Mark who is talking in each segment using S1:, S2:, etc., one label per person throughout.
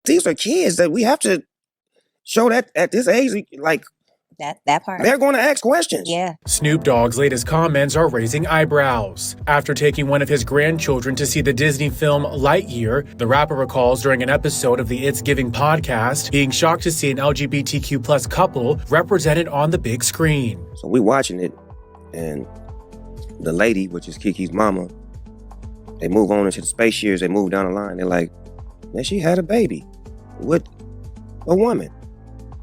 S1: these are kids that we have to show that at this age, like,
S2: that part.
S1: they're going to ask questions.
S2: Yeah.
S3: Snoop Dogg's latest comments are raising eyebrows. After taking one of his grandchildren to see the Disney film Lightyear, the rapper recalls during an episode of the It's Giving podcast being shocked to see an LGBTQ plus couple represented on the big screen.
S1: So we watching it, and the lady, which is Kiki's mama, they move on into the space years, they move down the line, they're like, man, she had a baby with a woman.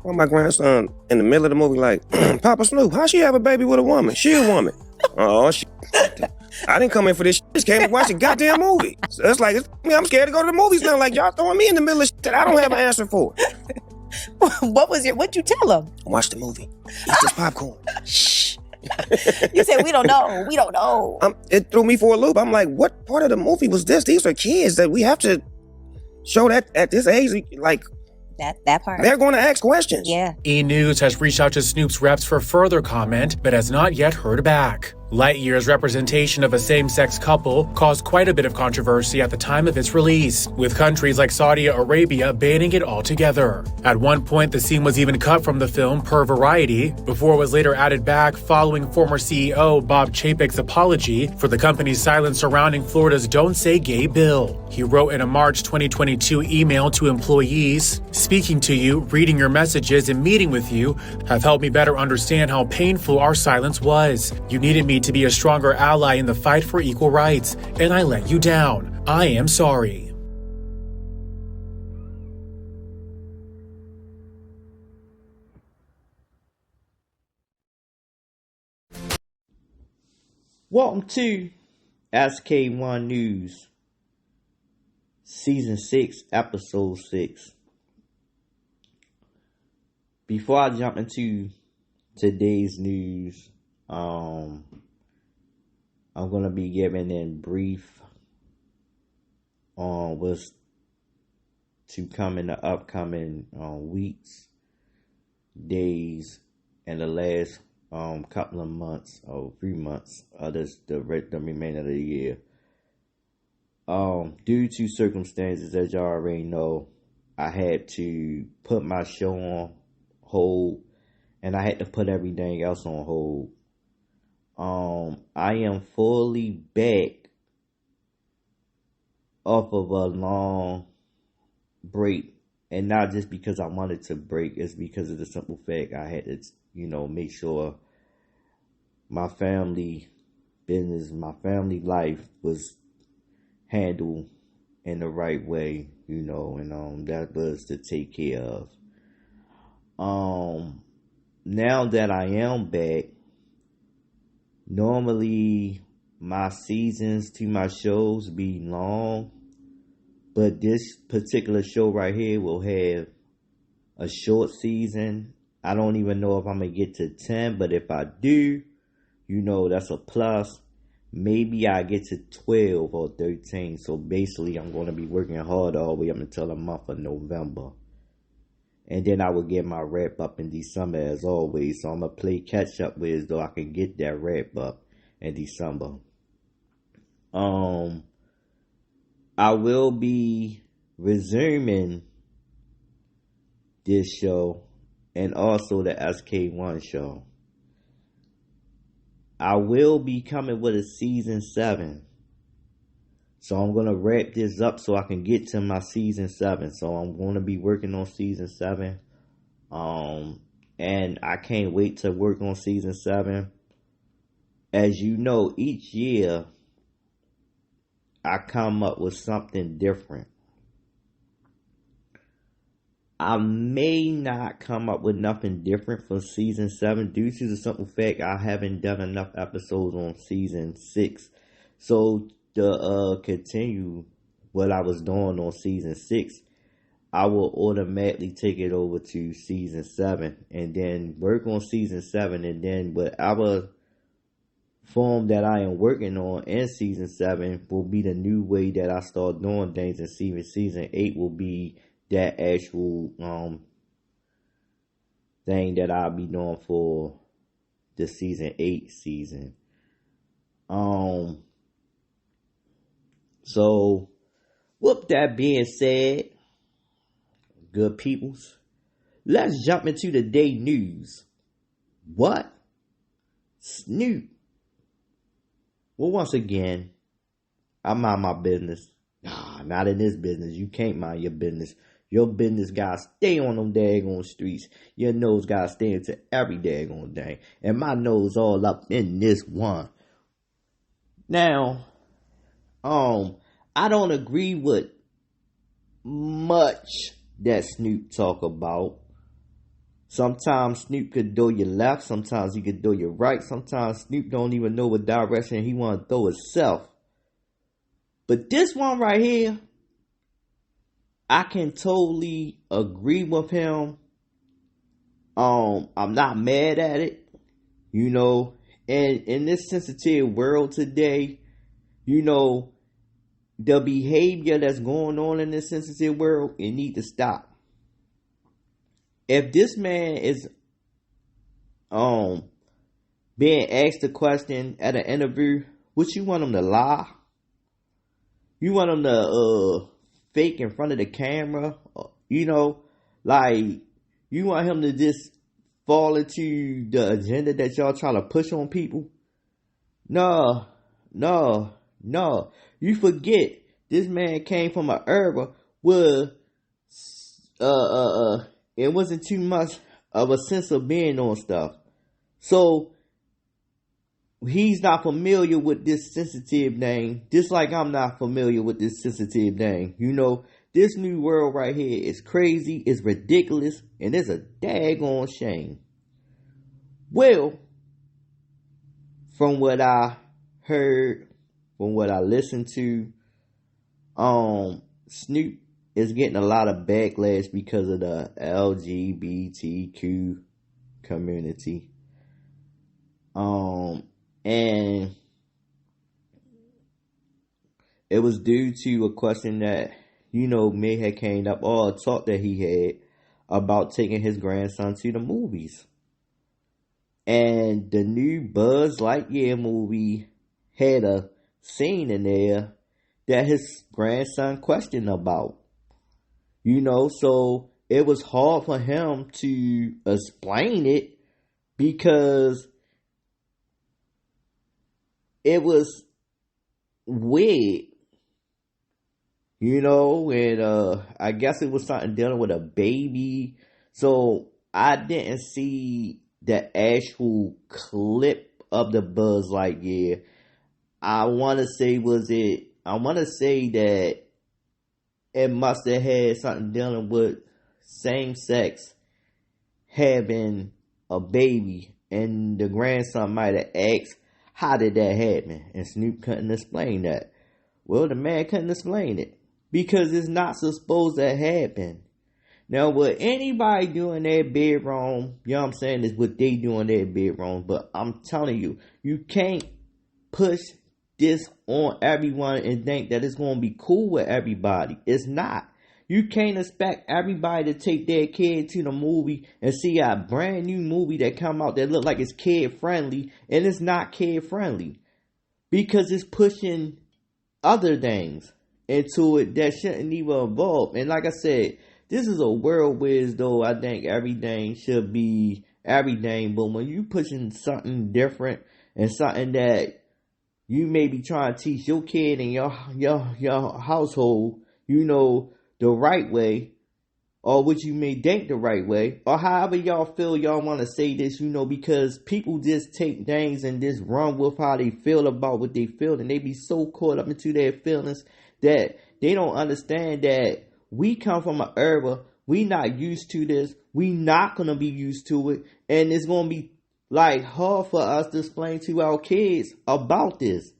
S1: Well, my grandson in the middle of the movie like, Papa Snoop, how she have a baby with a woman? She a woman. Oh, shit. I didn't come in for this shit. I just came to watch a goddamn movie. So it's like, I'm scared to go to the movies now. Like, y'all throwing me in the middle of shit that I don't have an answer for.
S2: What'd you tell him?
S1: Watch the movie. Eat this popcorn.
S2: Shh. You said, we don't know. We don't know.
S1: It threw me for a loop. I'm like, what part of the movie was this? These are kids that we have to show that at this age, like,
S2: that part.
S1: they're going to ask questions.
S2: Yeah.
S3: E! News has reached out to Snoop's reps for further comment, but has not yet heard back. Lightyear's representation of a same-sex couple caused quite a bit of controversy at the time of its release, with countries like Saudi Arabia banning it altogether. At one point, the scene was even cut from the film per Variety, before it was later added back following former CEO Bob Chapek's apology for the company's silence surrounding Florida's Don't Say Gay bill. He wrote in a March 2022 email to employees, "Speaking to you, reading your messages, and meeting with you have helped me better understand how painful our silence was. You needed me to be a stronger ally in the fight for equal rights, and I let you down. I am sorry."
S4: Welcome to SK1 News, Season 6, Episode 6. Before I jump into today's news, I'm going to be giving in brief on what's to come in the upcoming weeks, days, and the last couple of months or 3 months of the remainder of the year. Due to circumstances, as y'all already know, I had to put my show on hold, and I had to put everything else on hold. I am fully back off of a long break, and not just because I wanted to break, it's because of the simple fact I had to, make sure my family business, my family life was handled in the right way, and that was to take care of. Now that I am back, normally my seasons to my shows be long, but this particular show right here will have a short season. I don't even know if I'm going to get to 10, but if I do, that's a plus. Maybe I get to 12 or 13. So basically, I'm going to be working hard all the way up until the month of November. And then I will get my wrap up in December as always. So I'm going to play catch up with so I can get that wrap up in December. I will be resuming this show and also the SK1 show. I will be coming with a season 7. So I'm going to wrap this up so I can get to my season 7. So I'm going to be working on season 7. And I can't wait to work on season 7. As you know, each year I come up with something different. I may not come up with nothing different for season 7 due to the simple fact I haven't done enough episodes on season 6. So to continue what I was doing on season 6, I will automatically take it over to season 7 and then work on season 7, and then whatever form that I am working on in season 7 will be the new way that I start doing things, and season 8 will be that actual thing that I'll be doing for the season 8 season. So with that being said, good peoples. Let's jump into the day news. What? Snoop. Well, once again, I mind my business. Nah, not in this business. You can't mind your business. Your business gotta stay on them daggone streets. Your nose gotta stay into every daggone thing. And my nose all up in this one. Now, I don't agree with much that Snoop talk about. Sometimes Snoop could throw you left, sometimes he could throw you right, sometimes Snoop don't even know what direction he want to throw himself. But this one right here, I can totally agree with him. I'm not mad at it. You know, and in this sensitive world today, you know, the behavior that's going on in this sensitive world, it need to stop. If this man is being asked a question at an interview, what you want him to lie? You want him to fake in front of the camera? You know, like you want him to just fall into the agenda that y'all trying to push on people? No. You forget this man came from an era where it wasn't too much of a sense of being on stuff. So he's not familiar with this sensitive thing, just like I'm not familiar with this sensitive thing. You know, this new world right here is crazy, it's ridiculous, and it's a daggone shame. Well, from what I heard, from what I listened to, Snoop is getting a lot of backlash because of the LGBTQ community. And it was due to a question that, you know, may have came up, or a talk that he had about taking his grandson to the movies. And the new Buzz Lightyear movie had a scene in there that his grandson questioned about. You know, so it was hard for him to explain it because it was weird. You know, and I guess it was something dealing with a baby. So I didn't see the actual clip of the Buzz Lightyear. I want to say that it must have had something dealing with same sex having a baby, and the grandson might have asked, how did that happen? And Snoop couldn't explain that. Well, the man couldn't explain it because it's not supposed to happen. Now, what anybody do in their bedroom, you know what I'm saying, is what they do in their bedroom. But I'm telling you, you can't push this on everyone and think that it's going to be cool with everybody. It's not. You can't expect everybody to take their kid to the movie and see a brand new movie that come out that look like it's kid friendly, and it's not kid friendly because it's pushing other things into it that shouldn't even involve. And like I said, this is a world where though I think everything should be everything, but when you pushing something different and something that you may be trying to teach your kid and your household, you know, the right way, or what you may think the right way, or however y'all feel y'all want to say this, you know, because people just take things and just run with how they feel about what they feel, and they be so caught up into their feelings that they don't understand that we come from an era, we not used to this, we not gonna be used to it, and it's gonna be like hard for us to explain to our kids about this.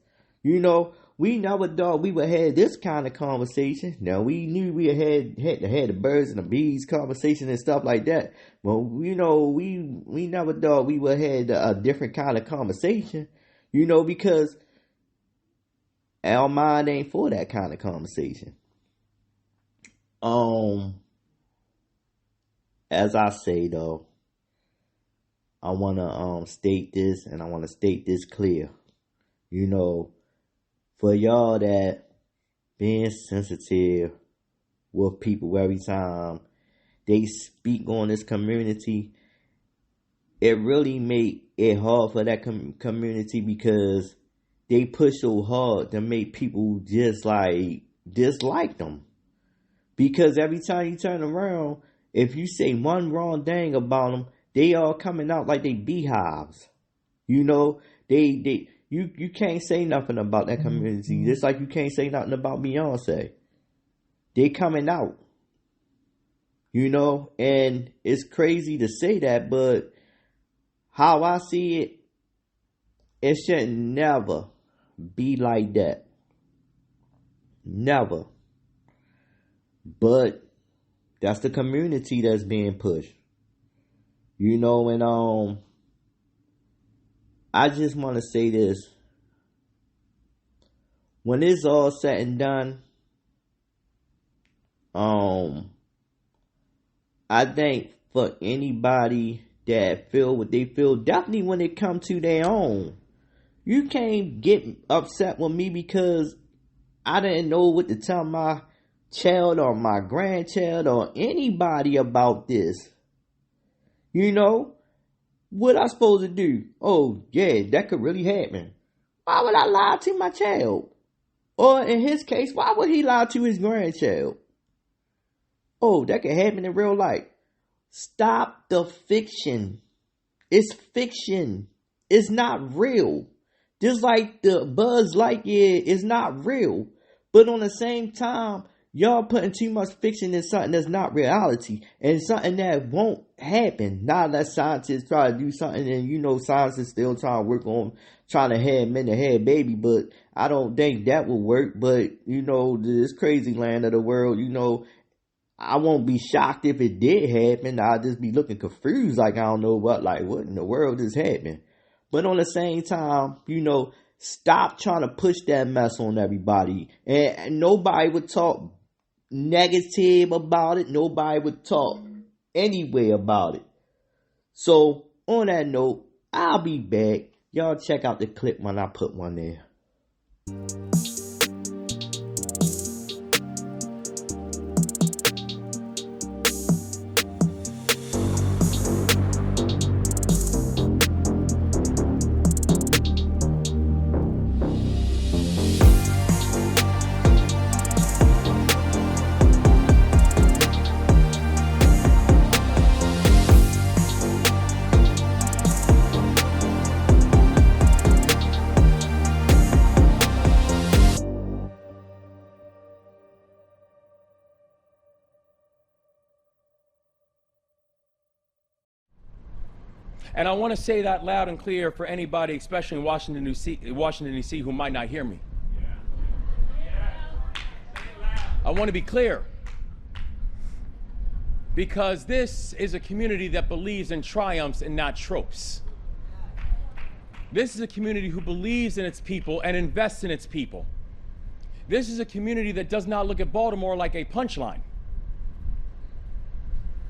S4: You know, we never thought we would have this kind of conversation. Now, we knew we had the birds and the bees conversation and stuff like that. But, you know, we never thought we would have a different kind of conversation. You know, because our mind ain't for that kind of conversation. As I say, though, I want to state this, and I want to state this clear. You know, for y'all that being sensitive with people every time they speak on this community, it really make it hard for that community because they push so hard to make people just like dislike them. Because every time you turn around, if you say one wrong thing about them, they all coming out like they beehives. You know, you can't say nothing about that community. Just like you can't say nothing about Beyonce. They coming out. You know, and it's crazy to say that, but how I see it, it should never be like that. Never. But that's the community that's being pushed. You know, and I just want to say this. When it's all said and done, I think for anybody that feel what they feel, definitely when it comes to their own, you can't get upset with me because I didn't know what to tell my child or my grandchild or anybody about this. You know, what I supposed to do? Oh, yeah, that could really happen. Why would I lie to my child? Or in his case, why would he lie to his grandchild? Oh, that could happen in real life. Stop the fiction. It's fiction. It's not real. Just like the Buzz Lightyear is not real. But on the same time, y'all putting too much fiction in something that's not reality. And something that won't happen. Now that scientists try to do something, and you know science is still trying to work on trying to have men to have baby. But I don't think that will work. But, you know, this crazy land of the world, you know, I won't be shocked if it did happen. I'll just be looking confused like I don't know what in the world is happening. But on the same time, you know, stop trying to push that mess on everybody. And nobody would talk negative about it. Nobody would talk anyway about it. So, on that note, I'll be back. Y'all check out the clip when I put one there.
S5: And I want to say that loud and clear for anybody, especially in Washington, D.C., who might not hear me. I want to be clear. Because this is a community that believes in triumphs and not tropes. This is a community who believes in its people and invests in its people. This is a community that does not look at Baltimore like a punchline,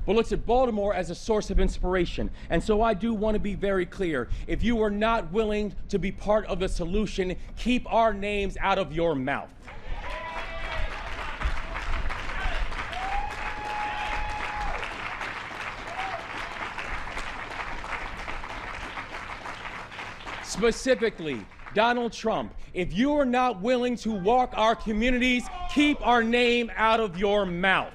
S5: but looks at Baltimore as a source of inspiration. And so I do want to be very clear. If you are not willing to be part of the solution, keep our names out of your mouth. Specifically, Donald Trump, if you are not willing to walk our communities, keep our name out of your mouth.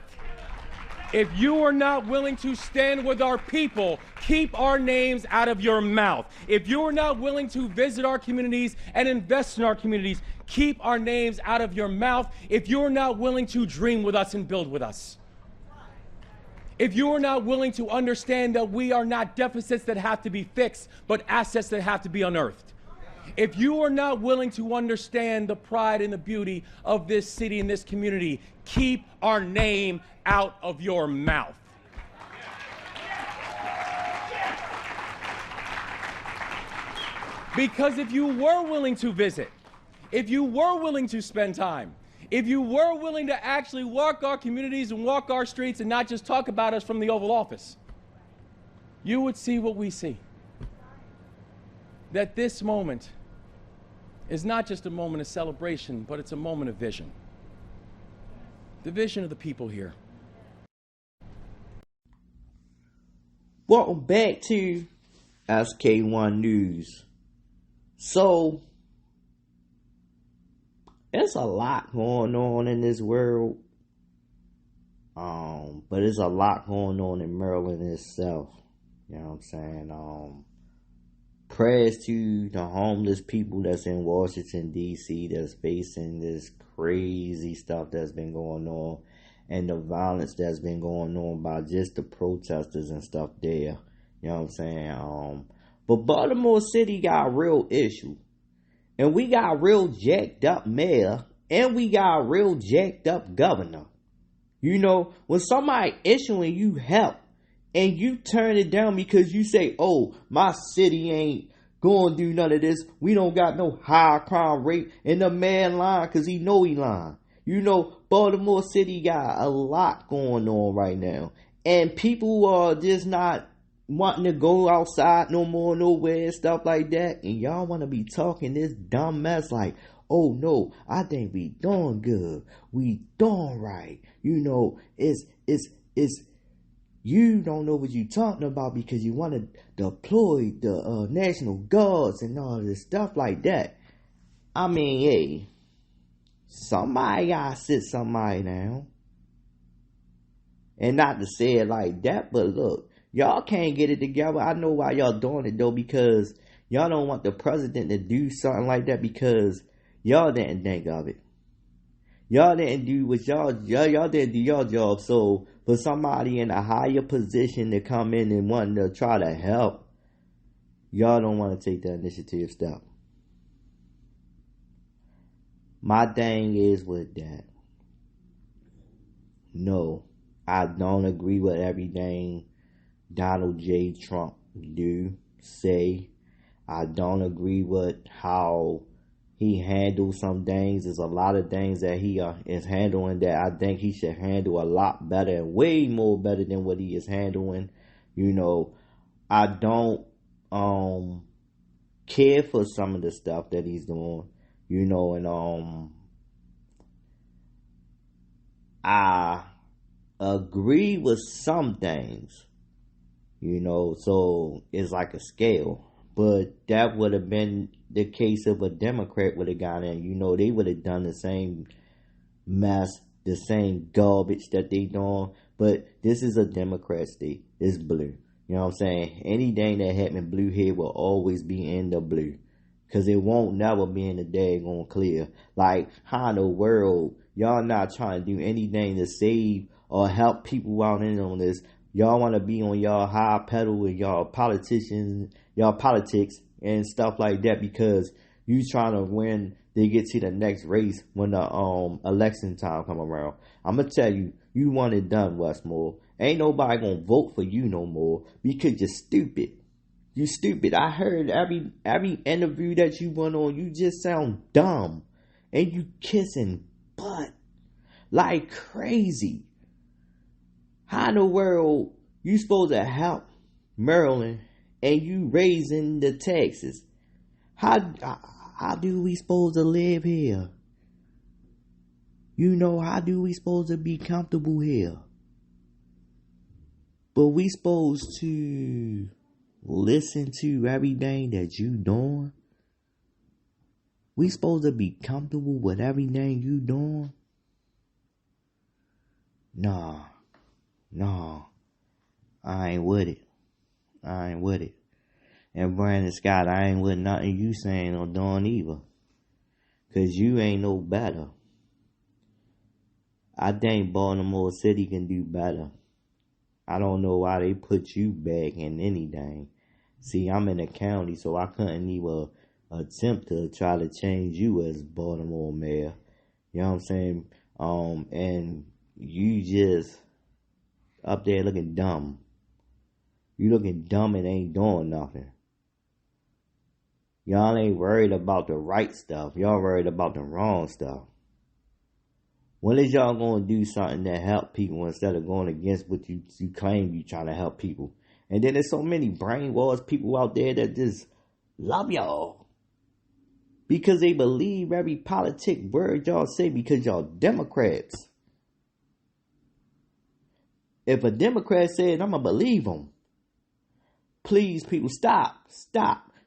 S5: If you are not willing to stand with our people, keep our names out of your mouth. If you are not willing to visit our communities and invest in our communities, keep our names out of your mouth. If you are not willing to dream with us and build with us. If you are not willing to understand that we are not deficits that have to be fixed, but assets that have to be unearthed. If you are not willing to understand the pride and the beauty of this city and this community, keep our name out of your mouth. Because if you were willing to visit, if you were willing to spend time, if you were willing to actually walk our communities and walk our streets and not just talk about us from the Oval Office, you would see what we see. That this moment is not just a moment of celebration, but it's a moment of vision. The vision of the people here.
S4: welcome back to SK1 News. So, there's a lot going on in this world. But there's a lot going on in Maryland itself. You know what I'm saying? Prayers to the homeless people that's in Washington, D.C. that's facing this crazy stuff that's been going on and the violence that's been going on by just the protesters and stuff there. You know what I'm saying? But Baltimore City got a real issue. And we got a real jacked up mayor. And we got a real jacked up governor. You know, when somebody issuing you help and you turn it down because you say, oh, my city ain't going to do none of this. We don't got no high crime rate. And the man lying because he know he lying. You know, Baltimore City got a lot going on right now. And people are just not wanting to go outside no more, nowhere and stuff like that. And y'all want to be talking this dumb mess like, oh no, I think we doing good. We doing right. You know, it's you don't know what you talking about because you want to deploy the National Guards and all this stuff like that. I mean, hey, somebody gotta sit somebody down. And not to say it like that, but look, y'all can't get it together. I know why y'all doing it though, because y'all don't want the president to do something like that because y'all didn't think of it. Y'all didn't do what y'all didn't do your job. So for somebody in a higher position to come in and want to try to help, y'all don't want to take the initiative step. My thing is with that. No, I don't agree with everything Donald J. Trump say. I don't agree with how he handles some things. There's a lot of things that he is handling that I think he should handle a lot better and way more better than what he is handling. You know, I don't care for some of the stuff that he's doing. You know, and I agree with some things. You know, so it's like a scale. But that would have been the case if a Democrat would have gone in. You know, they would have done the same mess, the same garbage that they doing. But this is a Democrat state. It's blue. You know what I'm saying? Anything that happened blue here will always be in the blue. Because it won't never be in the daggone clear. Like, how in the world y'all not trying to do anything to save or help people out in on this? Y'all want to be on y'all high pedal with y'all politicians, y'all politics and stuff like that because you trying to win to get to the next race when the election time come around. I'm going to tell you, you want it done, Westmore. Ain't nobody going to vote for you no more because you're stupid. You stupid. I heard every interview that you went on, you just sound dumb. And you kissing butt like crazy. How in the world you supposed to help Maryland and you raising the taxes? How do we supposed to live here? You know, how do we supposed to be comfortable here? But we supposed to listen to everything that you doing? We supposed to be comfortable with everything you doing? Nah, I ain't with it. And Brandon Scott, I ain't with nothing you saying or doing either. Cause you ain't no better. I think Baltimore City can do better. I don't know why they put you back in anything. See, I'm in the county, so I couldn't even attempt to try to change you as Baltimore mayor. You know what I'm saying? And you just up there looking dumb. You looking dumb and ain't doing nothing. Y'all ain't worried about the right stuff. Y'all worried about the wrong stuff. When is y'all going to do something that help people instead of going against what you claim you trying to help people? And then there's so many brainwashed people out there that just love y'all. Because they believe every politic word y'all say because y'all Democrats. If a Democrat said, I'm going to believe them. Please, people, stop.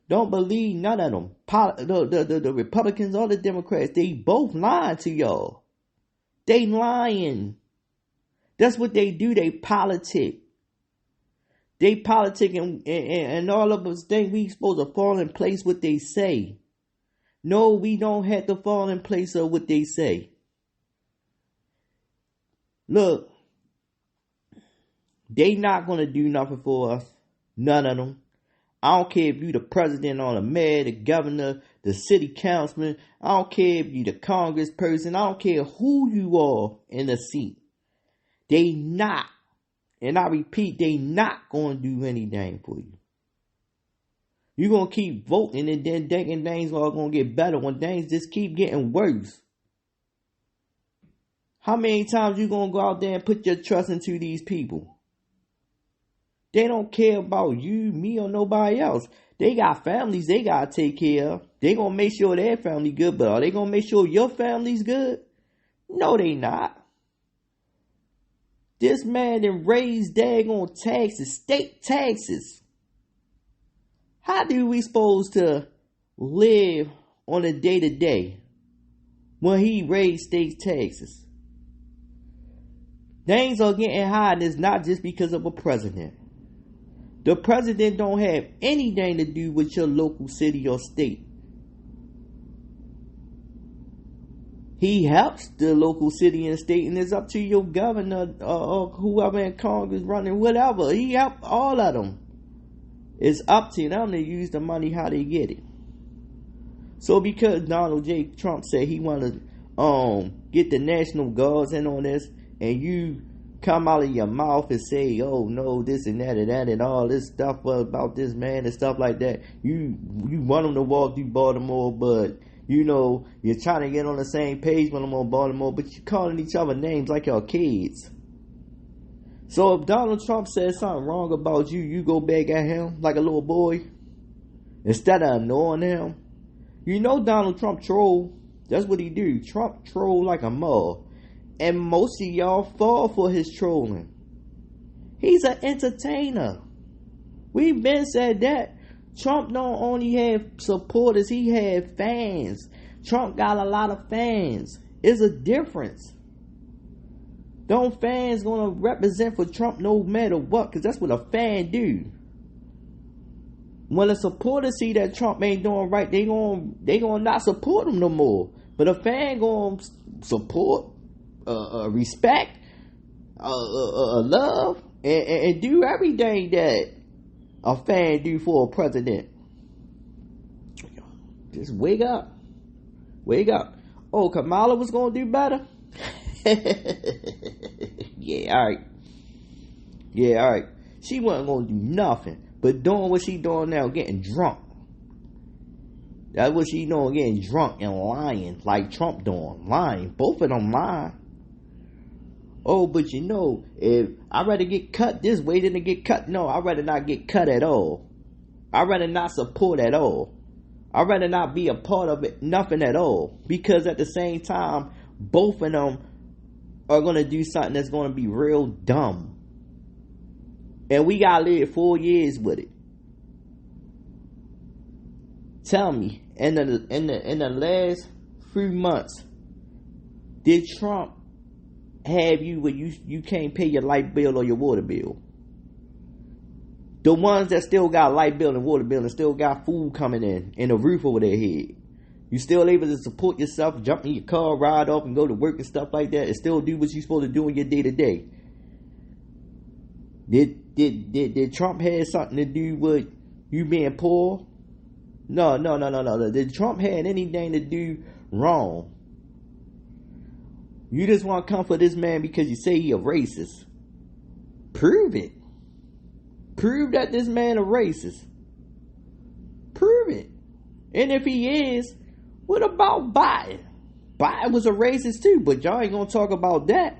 S4: Don't believe none of them. The Republicans or the Democrats, they both lying to y'all. They lying. That's what they do. They politic. They politic and all of us think we supposed to fall in place what they say. No, we don't have to fall in place of what they say. Look, they not going to do nothing for us. None of them. I don't care if you the president or the mayor, the governor, the city councilman. I don't care if you the congressperson. I don't care who you are in the seat. They not, and I repeat, they not going to do anything for you. You're going to keep voting and then thinking things are going to get better when things just keep getting worse. How many times you going to go out there and put your trust into these people? They don't care about you, me, or nobody else. They got families they got to take care of. They going to make sure their family good, but are they going to make sure your family's good? No, they not. This man done raised daggone taxes, state taxes. How do we supposed to live on a day-to-day when he raised state taxes? Things are getting high, and it's not just because of a president. The president don't have anything to do with your local city or state. He helps the local city and state, and it's up to your governor or whoever in Congress running, whatever. He helps all of them. It's up to them to use the money how they get it. So because Donald J. Trump said he wanted to get the National Guards in on this, and you come out of your mouth and say, oh no, this and that and all this stuff about this man and stuff like that. You want them to walk through Baltimore, but you know, you're trying to get on the same page with them on Baltimore, but you're calling each other names like your kids. So if Donald Trump says something wrong about you, you go back at him like a little boy instead of annoying him. You know Donald Trump troll. That's what he do. Trump troll like a mug. And most of y'all fall for his trolling. He's an entertainer. We've been said that. Trump don't only have supporters, he have fans. Trump got a lot of fans. It's a difference. Them fans gonna represent for Trump no matter what, because that's what a fan do. When a supporter see that Trump ain't doing right, they gonna not support him no more. But a fan gonna support, respect, love, and do everything that a fan do for a president. Just wake up. Wake up. Oh, Kamala was gonna do better? Yeah, alright. She wasn't gonna do nothing but doing what she doing now, getting drunk. That's what she doing, getting drunk and lying like Trump doing. Lying. Both of them lying. Oh, but you know, if I'd rather get cut this way than to get cut. No, I'd rather not get cut at all. I'd rather not support at all. I'd rather not be a part of it, nothing at all. Because at the same time, both of them are going to do something that's going to be real dumb. And we got to live 4 years with it. Tell me, in the last few months, did Trump have you where you can't pay your light bill or your water bill? The ones that still got light bill and water bill and still got food coming in and a roof over their head. You still able to support yourself, jump in your car, ride off and go to work and stuff like that and still do what you're supposed to do in your day to day. Did Trump have something to do with you being poor? No. Did Trump have anything to do wrong? You just want to come for this man because you say he a racist. Prove it. Prove that this man a racist. Prove it. And if he is, what about Biden? Biden was a racist too, but y'all ain't gonna talk about that.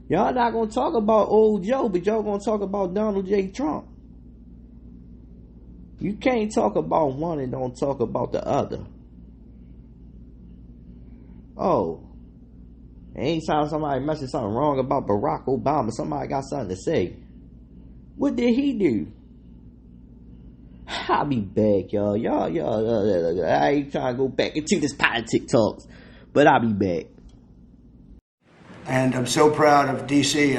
S4: Y'all not gonna talk about old Joe, but y'all gonna talk about Donald J. Trump. You can't talk about one and don't talk about the other. Oh. Anytime somebody mentions something wrong about Barack Obama, somebody got something to say. What did he do? I'll be back, y'all. I ain't trying to go back into this politics talks, but I'll be back.
S6: And I'm so proud of DC.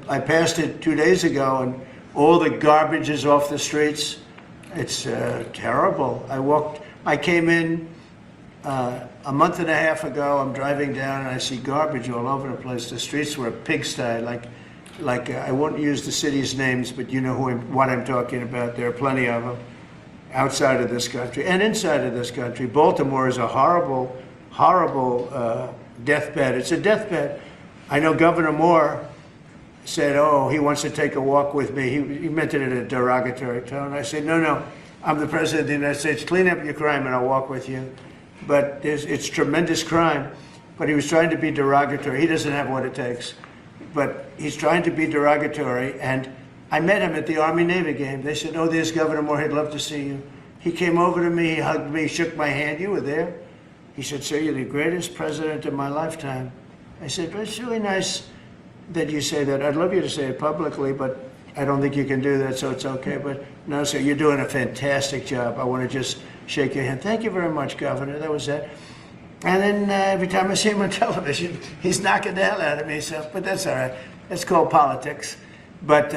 S6: I passed it 2 days ago, and all the garbage is off the streets. It's terrible. I came in a month and a half ago. I'm driving down and I see garbage all over the place. The streets were a pigsty. Like I won't use the cities' names, but you know what I'm talking about. There are plenty of them outside of this country and inside of this country. Baltimore is a horrible, horrible deathbed. It's a deathbed. I know Governor Moore said, "Oh, he wants to take a walk with me." He meant it in a derogatory tone. I said, "No, I'm the president of the United States. Clean up your crime and I'll walk with you." But it's tremendous crime. But he was trying to be derogatory. He doesn't have what it takes. But he's trying to be derogatory. And I met him at the Army-Navy game. They said, "Oh, there's Governor Moore. He'd love to see you." He came over to me. He hugged me, shook my hand. "You were there." He said, "Sir, you're the greatest president of my lifetime." I said, "But it's really nice that you say that. I'd love you to say it publicly, but I don't think you can do that, so it's okay. But no, sir, you're doing a fantastic job. I want to just shake your hand." "Thank you very much, Governor." That was it. And then every time I see him on television, he's knocking the hell out of me. So, but that's all right. That's called politics. But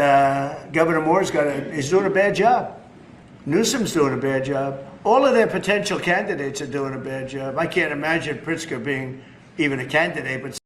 S6: Governor Moore's he's doing a bad job. Newsom's doing a bad job. All of their potential candidates are doing a bad job. I can't imagine Pritzker being even a candidate, but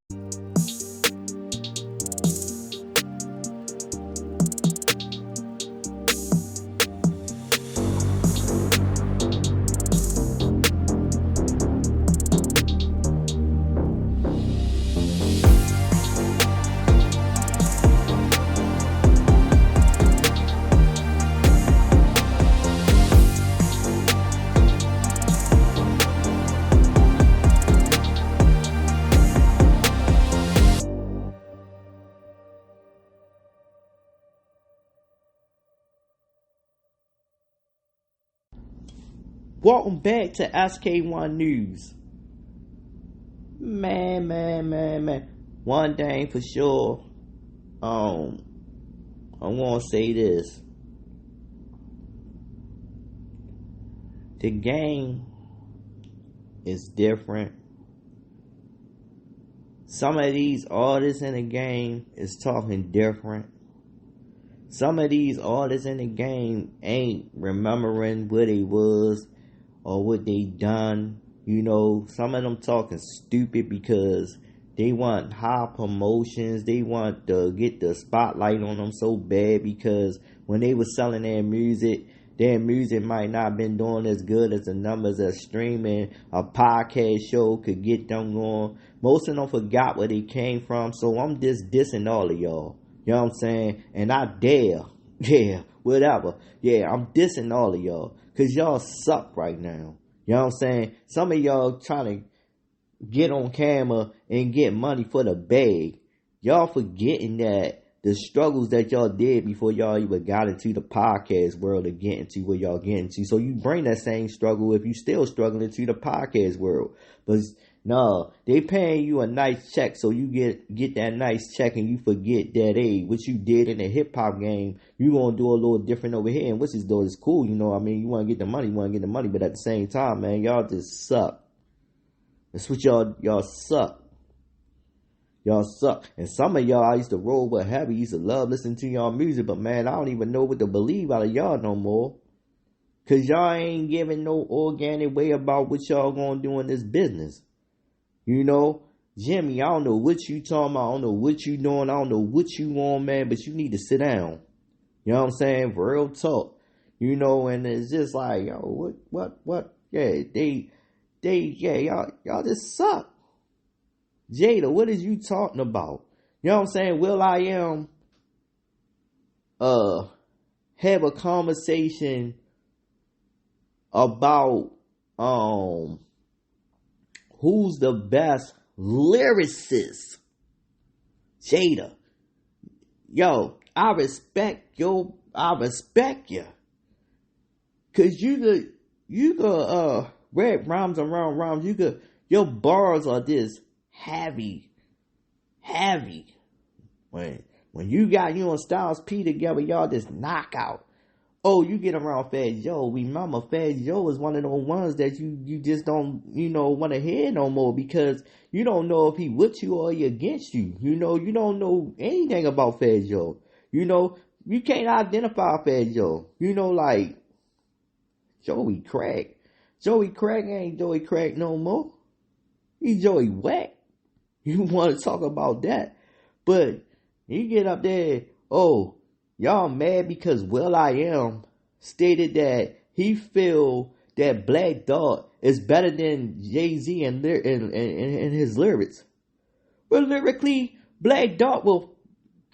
S4: Welcome back to SK1 News. Man. One thing for sure. I want to say this. The game is different. Some of these artists in the game is talking different. Some of these artists in the game ain't remembering where they was or what they done. You know, some of them talking stupid because they want high promotions. They want to get the spotlight on them so bad because when they was selling their music might not have been doing as good as the numbers of streaming a podcast show could get them going. Most of them forgot where they came from, so I'm just dissing all of y'all. You know what I'm saying? And I dare. Yeah, whatever. Yeah, I'm dissing all of y'all. Because y'all suck right now. You know what I'm saying? Some of y'all trying to get on camera and get money for the bag. Y'all forgetting that the struggles that y'all did before y'all even got into the podcast world to get into where y'all get into. So you bring that same struggle if you still struggling into the podcast world. But no, they paying you a nice check, so you get that nice check and you forget that, hey, what you did in the hip hop game, you gonna do a little different over here, and which is though is cool, you know what I mean? You wanna get the money, but at the same time, man, y'all just suck. That's what y'all suck. Y'all suck. And some of y'all I used to roll with heavy, used to love listening to y'all music, but man, I don't even know what to believe out of y'all no more. Cause y'all ain't giving no organic way about what y'all gonna do in this business. You know, Jimmy, I don't know what you talking about. I don't know what you doing. I don't know what you want, man, but you need to sit down. You know what I'm saying? For real talk. You know, and it's just like, yo, what? Yeah, y'all just suck. Jada, what is you talking about? You know what I'm saying? Will I have a conversation about, who's the best lyricist? Jada. Yo, I respect you. Cause you could rap rhymes around rhymes. Your bars are just heavy. When you got you and Styles P together, y'all just knock out. oh, you get around Fat Joe. Remember, Fat Joe is one of those ones that you just don't, want to hear no more, because you don't know if he with you or he against you. You don't know anything about Fat Joe. You can't identify Fat Joe. Like Joey Crack. Joey Crack ain't Joey Crack no more. He's Joey Whack. You want to talk about that. But you get up there, oh, y'all mad because will.i.am stated that he feel that Black Dog is better than Jay-Z in his lyrics. But lyrically, Black Dog will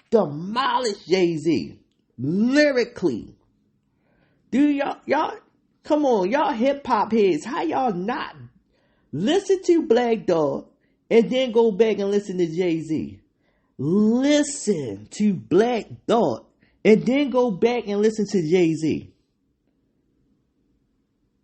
S4: demolish Jay-Z. Lyrically. Do y'all, come on, y'all hip hop heads, how y'all not listen to Black Dog and then go back and listen to Jay-Z? Listen to Black Dog and then go back and listen to Jay-Z.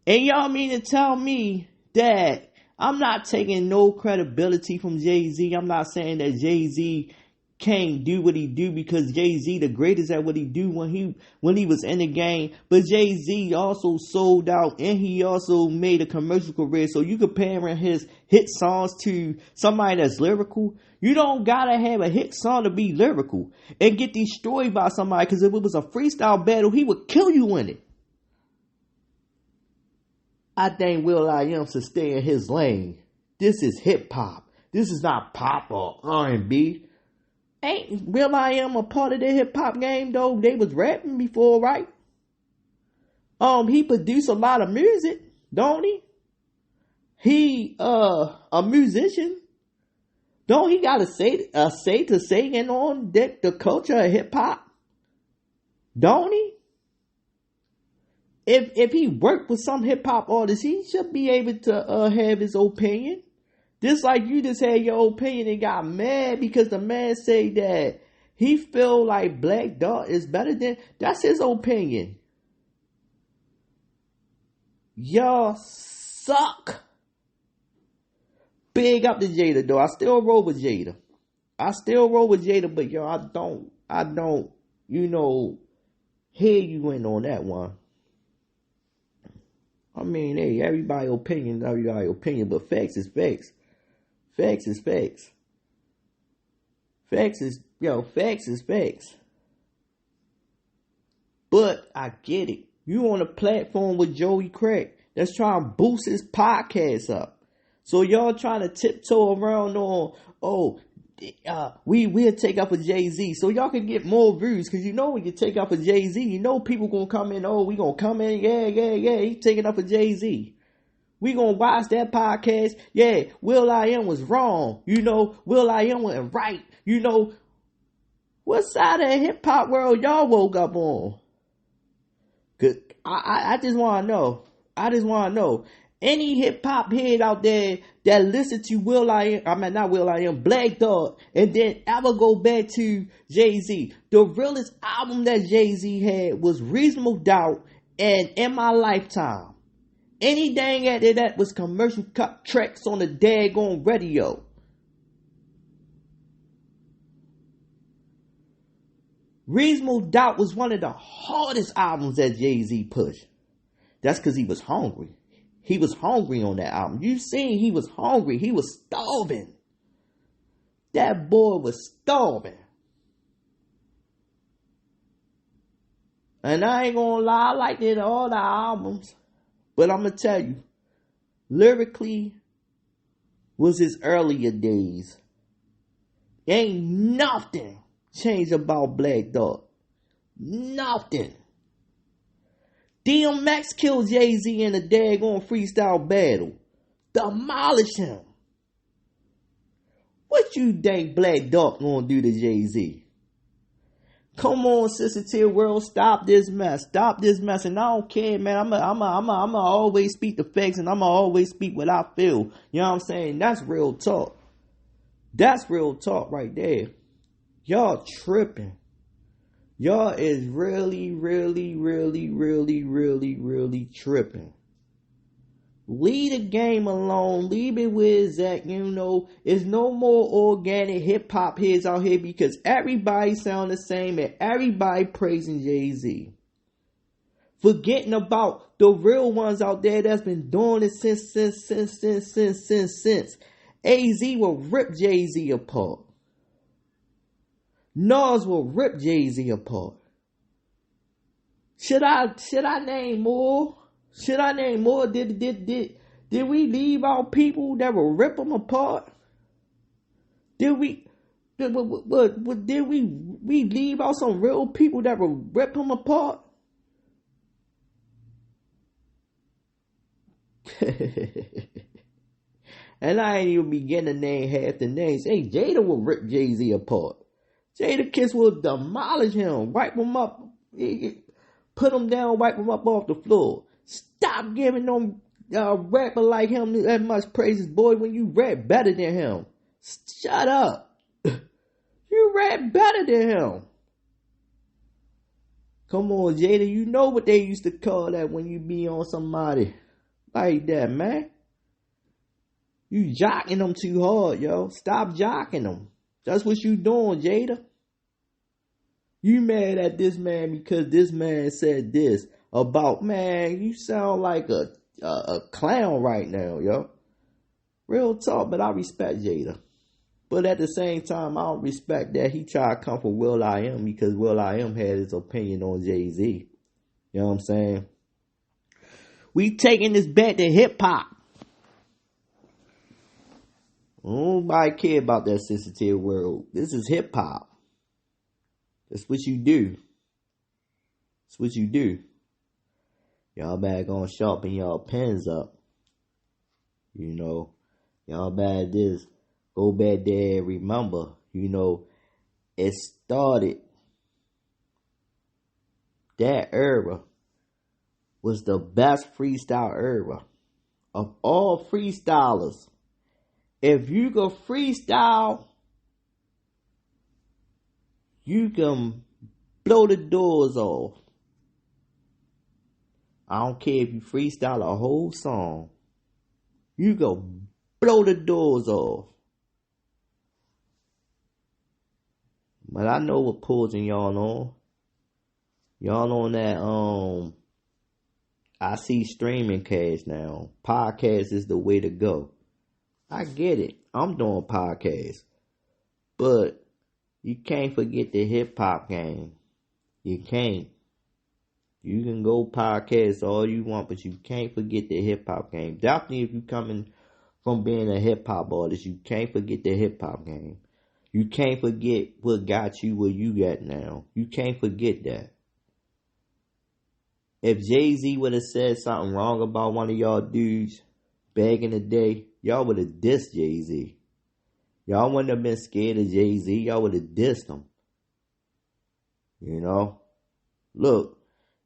S4: And y'all mean to tell me that I'm not taking no credibility from Jay-Z? I'm not saying that Jay-Z can't do what he do, because Jay-Z the greatest at what he do when he was in the game. But Jay-Z also sold out, and he also made a commercial career. So you comparing his hit songs to somebody that's lyrical, you don't gotta have a hit song to be lyrical and get destroyed by somebody, because if it was a freestyle battle, he would kill you in it. I think will.i.am should stay in his lane. This is hip hop. This is not pop or R&B. Ain't will.i.am a part of the hip hop game though? They was rapping before, right? He produced a lot of music, don't he? He a musician. Don't he got a say to singing on the culture of hip hop? Don't he? If he worked with some hip hop artists, he should be able to have his opinion. Just like you just had your opinion and got mad because the man say that he feel like Black Dog is better than, that's his opinion. Y'all suck. Big up to Jada though. I still roll with Jada. But yo, I don't, hear you in on that one. I mean, hey, everybody's opinion, but facts is facts. Facts is facts. Facts is facts. But I get it. You on a platform with Joey Crack that's trying to boost his podcast up. So y'all trying to tiptoe around on, we'll take up for Jay-Z. So y'all can get more views, because when you take up for Jay-Z, people gonna come in, we gonna come in, yeah, he taking up for Jay-Z. We gonna watch that podcast. Yeah, will.i.am was wrong. will.i.am wasn't right. What side of the hip hop world y'all woke up on? Cause I just wanna know. Any hip hop head out there that listen to Black Dog, and then ever go back to Jay-Z. The realest album that Jay-Z had was Reasonable Doubt and In My Lifetime. Anything after that was commercial cut tracks on the daggone radio. Reasonable Doubt was one of the hardest albums that Jay-Z pushed. That's because he was hungry. He was hungry on that album. You seen he was hungry. He was starving. That boy was starving. And I ain't gonna lie, I liked it all the albums. But I'm going to tell you, lyrically was his earlier days. Ain't nothing changed about Black Dog. Nothing. DMX killed Jay-Z in a daggone freestyle battle. Demolished him. What you think Black Dog gonna do to Jay-Z? Come on, Sister Tier World, stop this mess. And I don't care, man. I'ma always speak the facts, and I'ma always speak what I feel. You know what I'm saying? That's real talk. That's real talk right there. Y'all tripping. Y'all is really, really, really, really, really, really tripping. Leave the game alone. Leave it where it's at. There's no more organic hip hop heads out here, because everybody sound the same and everybody praising Jay-Z. Forgetting about the real ones out there that's been doing it since. AZ will rip Jay-Z apart. Nas will rip Jay-Z apart. Should I name more? Should I name more? Did we leave out people that will rip them apart? Did we leave out some real people that will rip them apart? And I ain't even begin to name half the names. Hey, Jada will rip Jay-Z apart. Jada Kiss will demolish him, wipe him up, put him down, wipe him up off the floor. Stop giving them rapper like him that much praises, boy, when you rap better than him. Shut up. You rap better than him. Come on, Jada, you know what they used to call that when you be on somebody like that, man. You jocking them too hard, yo. Stop jocking them. That's what you doing, Jada. You mad at this man because this man said this about, man, you sound like a clown right now, yo. Real talk, but I respect Jada. But at the same time, I don't respect that he tried to come for will.i.am because will.i.am had his opinion on Jay-Z. You know what I'm saying? We taking this back to hip-hop. Nobody care about that sensitive world. This is hip-hop. That's what you do. That's what you do. Y'all better gonna sharpen y'all pens up. You know, y'all better just go back there and remember, you know, it started, that era was the best freestyle era of all freestylers. If you go freestyle, you can blow the doors off. I don't care if you freestyle a whole song. You go blow the doors off. But I know what pulling y'all on. Y'all on that, I see streaming cast now. Podcast is the way to go. I get it. I'm doing podcasts. But you can't forget the hip hop game. You can't. You can go podcast all you want, but you can't forget the hip hop game. Definitely if you coming from being a hip hop artist, you can't forget the hip hop game. You can't forget what got you where you got now. You can't forget that. If Jay-Z would have said something wrong about one of y'all dudes back in the day, y'all would have dissed Jay-Z. Y'all wouldn't have been scared of Jay-Z. Y'all would have dissed him. You know? Look,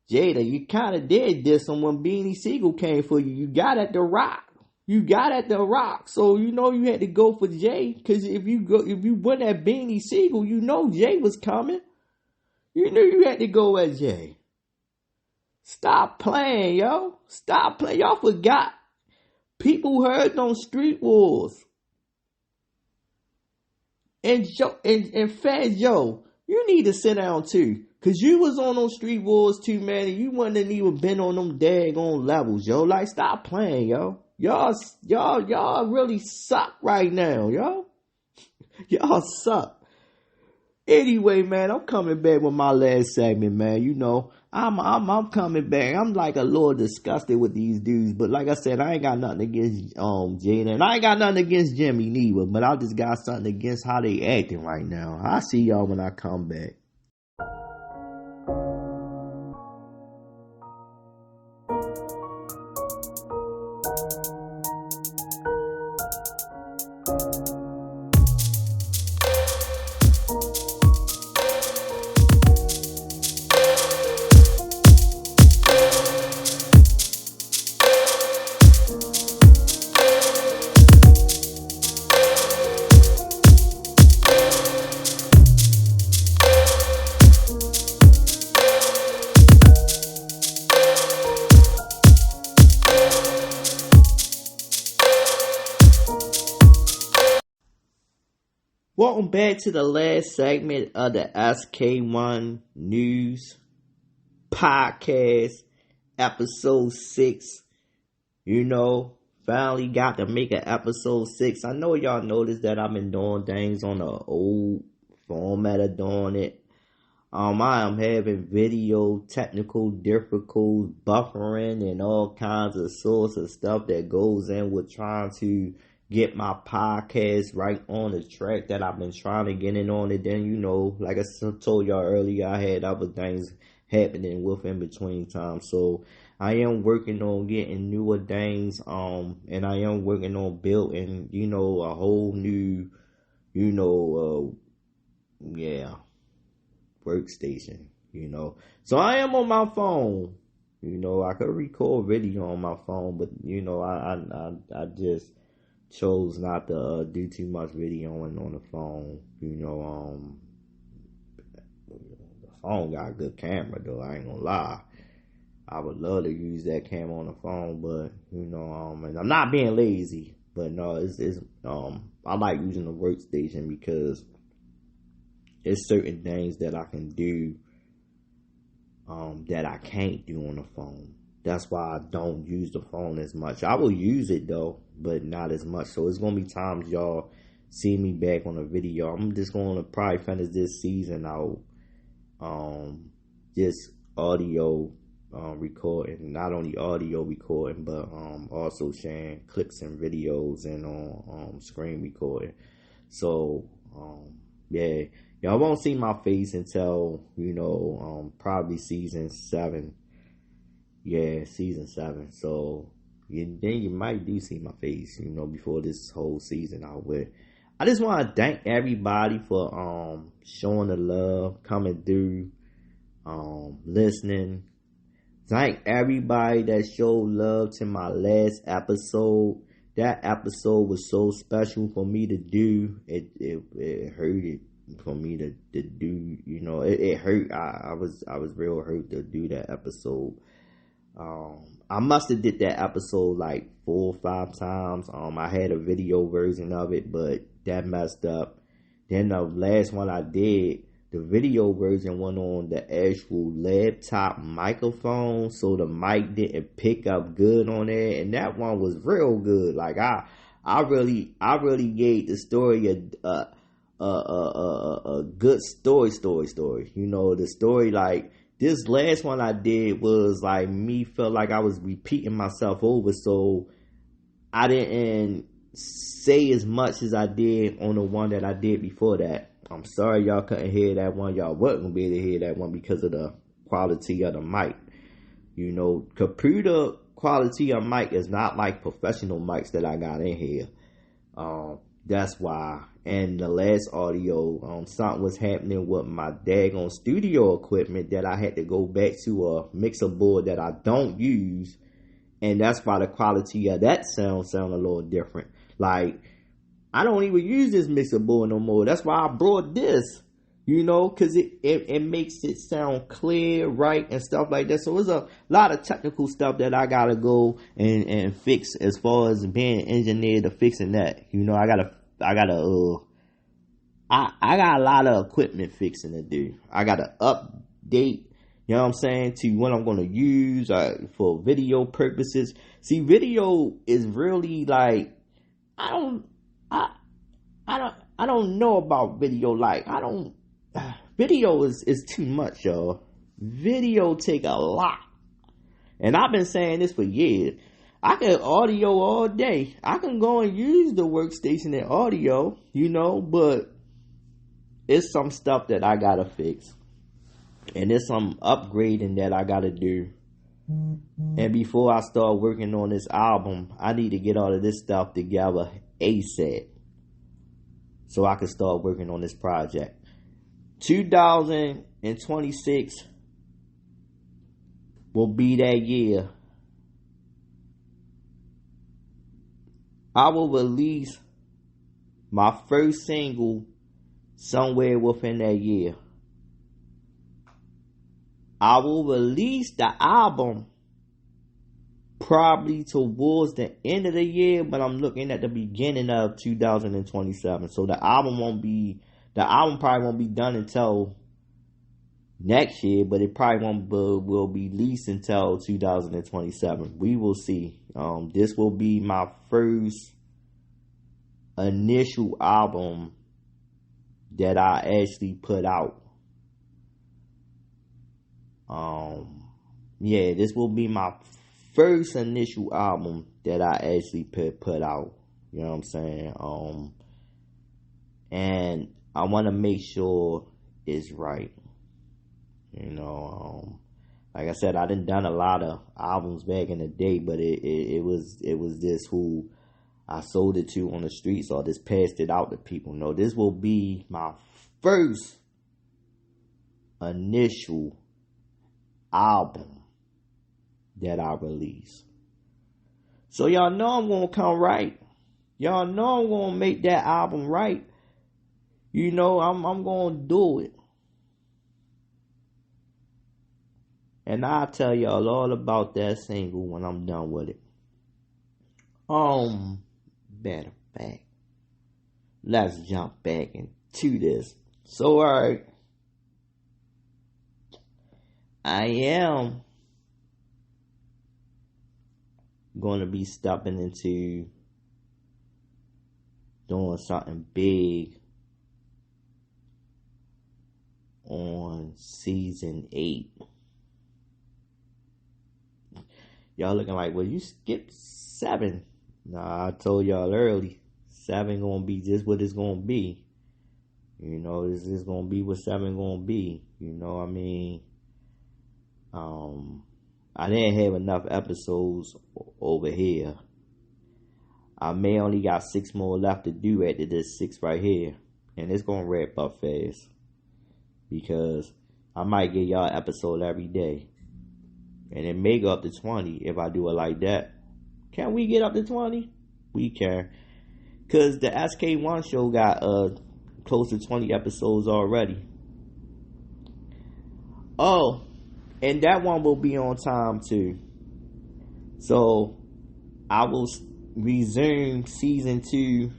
S4: Jada, you kind of did diss him when Beanie Siegel came for you. You got at The Rock. You got at The Rock. So, you know, you had to go for Jay. Because if you went at Beanie Siegel, you know Jay was coming. You knew you had to go at Jay. Stop playing, yo. Stop playing. Y'all forgot. People heard on Street Wars. And Fat Joe, you need to sit down too. Cause you was on those Street Wars too, man, and you wouldn't have even been on them daggone levels, yo. Like, stop playing, yo. Y'all really suck right now, yo. Y'all suck. Anyway, man, I'm coming back with my last segment, man. You know, I'm coming back. I'm like a little disgusted with these dudes, but like I said, I ain't got nothing against Jada, and I ain't got nothing against Jimmy neither. But I just got something against how they acting right now. I'll see y'all when I come back. Welcome back to the last segment of the SK1 News Podcast. episode 6, finally got to make an episode 6. I know y'all noticed that I've been doing things on the old format of doing it. I am having video technical difficulties, buffering, and all kinds of sorts of stuff that goes in with trying to get my podcast right on the track that I've been trying to get in on it. Then, like I told y'all earlier, I had other things happening with in between time. So I am working on getting newer things, and I am working on building, a whole new, workstation, So I am on my phone. I could record video on my phone, but I just chose not to do too much videoing on the phone. The phone got a good camera though, I ain't gonna lie. I would love to use that camera on the phone, but and I'm not being lazy, but no, it's I like using the workstation because there's certain things that I can do that I can't do on the phone. That's why I don't use the phone as much. I will use it though, but not as much. So it's gonna be times y'all see me back on a video. I'm just gonna probably finish this season out, just audio recording, not only audio recording, but also sharing clips and videos and on screen recording. So yeah, y'all won't see my face until probably season 7. Yeah, season 7. So then you might do see my face, before this whole season out with. I just want to thank everybody for showing the love, coming through, listening. Thank everybody that showed love to my last episode. That episode was so special for me to do. It hurt it for me to do. It hurt. I was real hurt to do that episode. I must have did that episode like 4 or 5 times. I had a video version of it, but that messed up. Then the last one I did, the video version went on the actual laptop microphone, so the mic didn't pick up good on there, and that one was real good. Like I really gave the story a good story. The story, like this last one I did was like me felt like I was repeating myself over, so I didn't say as much as I did on the one that I did before that. I'm sorry y'all couldn't hear that one. Y'all wasn't gonna be able to hear that one because of the quality of the mic. Computer quality of mic is not like professional mics that I got in here. That's why. And the last audio, something was happening with my daggone studio equipment that I had to go back to a mixer board that I don't use. And that's why the quality of that sound a little different. Like, I don't even use this mixer board no more. That's why I brought this, because it makes it sound clear, right, and stuff like that. So there's a lot of technical stuff that I gotta go and fix as far as being engineered to fixing that. I got a lot of equipment fixing to do. I gotta update, to what I'm gonna use for video purposes. See, video is really like, I don't know about video. Like, video is too much, y'all. Video take a lot. And I've been saying this for years. I can audio all day. I can go and use the workstation and audio, but it's some stuff that I gotta fix. And there's some upgrading that I gotta do. And before I start working on this album, I need to get all of this stuff together ASAP, so I can start working on this project. 2026 will be that year. I will release my first single somewhere within that year. I will release the album probably towards the end of the year, but I'm looking at the beginning of 2027. So the album probably won't be done until next year, but it probably won't will be released until 2027. We will see. This will be my first initial album that I actually put out. This will be my first initial album that I actually put out. You know what I'm saying? And I want to make sure it's right. You know, like I said, I done a lot of albums back in the day, but it was this who I sold it to on the streets or just passed it out to people. No, this will be my first initial album that I release. So y'all know I'm gonna come right. Y'all know I'm gonna make that album right. You know, I'm gonna do it. And I'll tell y'all all about that single when I'm done with it. Matter of fact, let's jump back into this. So, alright, I am going to be stepping into doing something big on season 8. Y'all looking like, well, you skipped 7. Nah, I told y'all early, 7 gonna be just what it's gonna be. You know, this is gonna be what 7 gonna be. You know what I mean? I didn't have enough episodes over here. I may only got 6 more left to do after this 6 right here. And it's gonna wrap up fast. Because I might get y'all an episode every day. And it may go up to 20 if I do it like that. Can we get up to 20? We can. Because the SK1 show got close to 20 episodes already. Oh, and that one will be on time too. So, I will resume season 2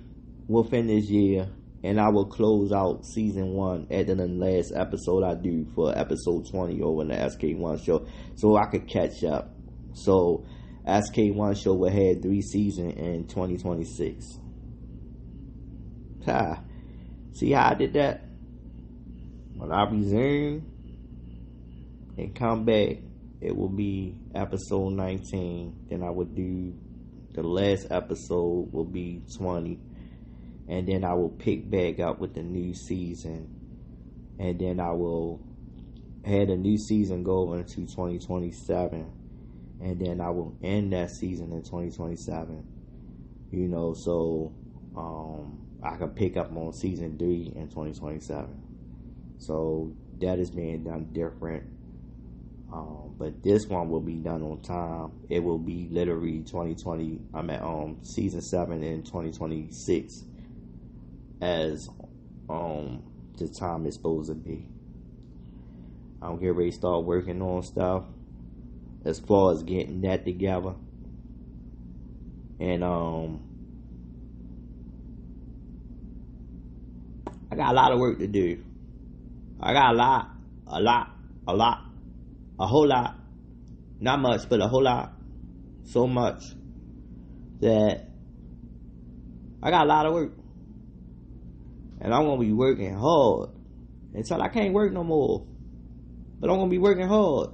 S4: within this year. And I will close out season 1 at the last episode I do for episode 20 over in the SK1 show. So I could catch up. So SK1 show will have 3 seasons in 2026. See how I did that? When I resume and come back, it will be episode 19. Then I would do the last episode will be 20. And then I will pick back up with the new season. And then I will have the new season go into 2027. And then I will end that season in 2027. You know, so I can pick up on season 3 in 2027. So that is being done different. But this one will be done on time. It will be literally 2020. I'm at season 7 in 2026. As the time is supposed to be. I'm getting ready to start working on stuff as far as getting that together. And I got a lot of work to do. I got a whole lot. Not much, but a whole lot. So much that I got a lot of work. And I'm going to be working hard until I can't work no more. But I'm going to be working hard.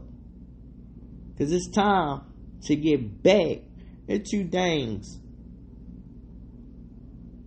S4: Because it's time to get back into things.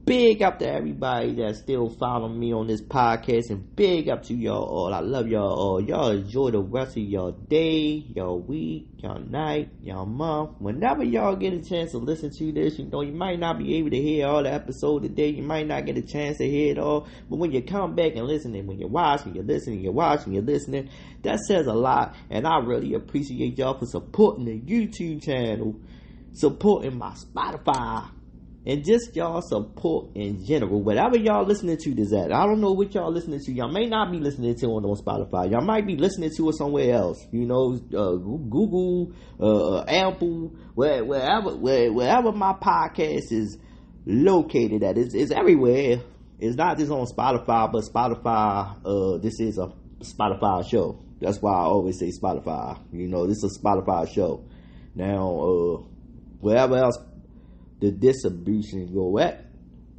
S4: Big up to everybody that's still following me on this podcast. And big up to y'all all. I love y'all all. Y'all enjoy the rest of y'all day, y'all week, y'all night, y'all month. Whenever y'all get a chance to listen to this, you know, you might not be able to hear all the episodes today. You might not get a chance to hear it all. But when you come back and listen, and when you're watching, you're listening, you're watching, you're listening, that says a lot. And I really appreciate y'all for supporting the YouTube channel, supporting my Spotify, and just y'all support in general. Whatever y'all listening to this at. I don't know what y'all listening to. Y'all may not be listening to it on Spotify. Y'all might be listening to it somewhere else. You know, Google, Apple, wherever my podcast is located at. It's everywhere. It's not just on Spotify, but Spotify, this is a Spotify show. That's why I always say Spotify. You know, this is a Spotify show. Now, wherever else the distribution go at,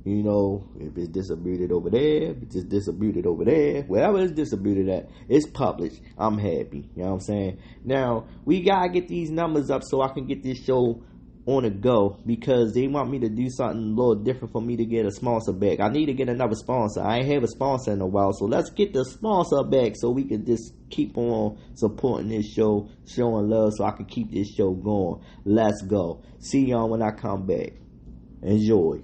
S4: you know, if it's distributed over there, if it's distributed over there, wherever it's distributed at, it's published. I'm happy. You know what I'm saying? Now, we gotta get these numbers up so I can get this show on the go, because they want me to do something a little different for me to get a sponsor back. I need to get another sponsor. I ain't have a sponsor in a while, so let's get the sponsor back so we can just keep on supporting this show, showing love, so I can keep this show going. Let's go. See y'all when I come back. Enjoy.